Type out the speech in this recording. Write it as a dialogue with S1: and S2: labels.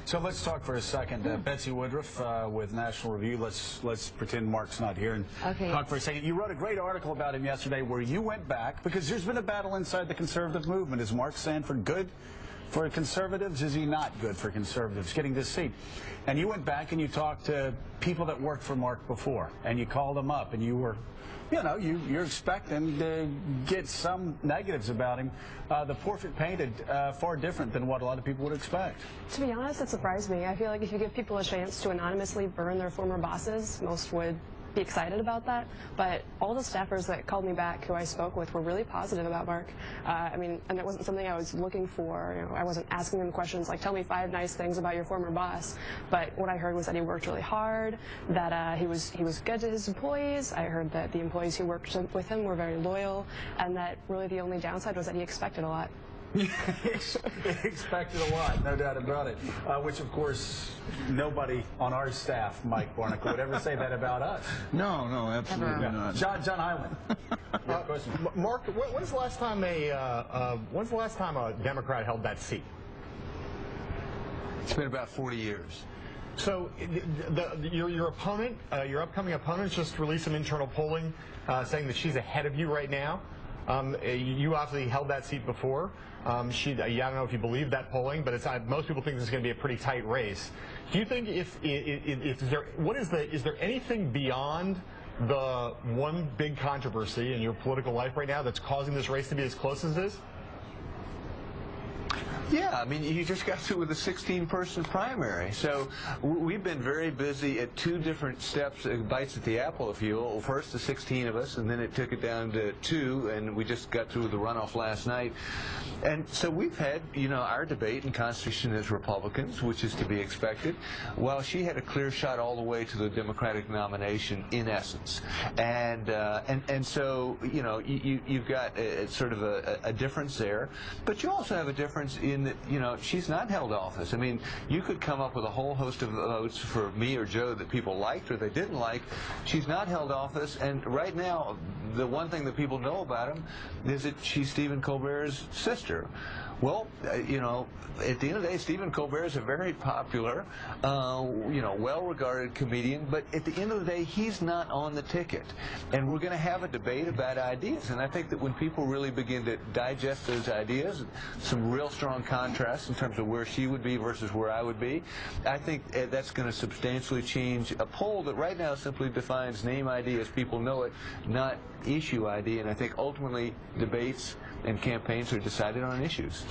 S1: So let's talk for a second. Betsy Woodruff with National Review. Let's pretend Mark's not here and talk for a second. You wrote a great article about him yesterday where you went back, because there's been a battle inside the conservative movement. Is Mark Sanford good for conservatives? Is he not good for conservatives getting this seat? And you went back and you talked to people that worked for Mark before, and you called them up, and you were, you're expecting to get some negatives about him. The portrait painted far different than what a lot of people would expect.
S2: To be honest, it surprised me. I feel like if you give people a chance to anonymously burn their former bosses, most would be excited about that. But all the staffers that called me back who I spoke with were really positive about Mark. And it wasn't something I was looking for. I wasn't asking them questions like, tell me 5 nice things about your former boss. But what I heard was that he worked really hard, that he was good to his employees. I heard that the employees who worked with him were very loyal, and that really the only downside was that he expected a lot.
S1: Expected a lot, no doubt about it. Which, of course, nobody on our staff, Mike Barnacle, would ever say that about us.
S3: No, absolutely not.
S1: John Hyland.
S4: Mark, when's the last time a Democrat held that seat?
S3: It's been about 40 years.
S4: So your opponent, your upcoming opponent, just released some internal polling saying that she's ahead of you right now. You obviously held that seat before. I don't know if you believe that polling, but most people think this is going to be a pretty tight race. Do you think is there anything beyond the one big controversy in your political life right now that's causing this race to be as close as it is?
S3: Yeah, I mean, you just got through with a 16-person primary. So we've been very busy at 2 different steps, bites at the apple, if you will. First, the 16 of us, and then it took it down to 2, and we just got through the runoff last night. And so we've had, our debate in Constitution as Republicans, which is to be expected, while she had a clear shot all the way to the Democratic nomination, in essence. And so, you've got sort of a difference there. But you also have a difference in that, she's not held office. I mean, you could come up with a whole host of votes for me or Joe that people liked or they didn't like. She's not held office, and right now, the one thing that people know about him is that she's Stephen Colbert's sister. Well, at the end of the day, Stephen Colbert is a very popular, well-regarded comedian, but at the end of the day, he's not on the ticket. And we're going to have a debate about ideas, and I think that when people really begin to digest those ideas, some real strong contrasts in terms of where she would be versus where I would be, I think that's going to substantially change a poll that right now simply defines name ID as people know it, not issue ID, and I think ultimately debates and campaigns are decided on issues.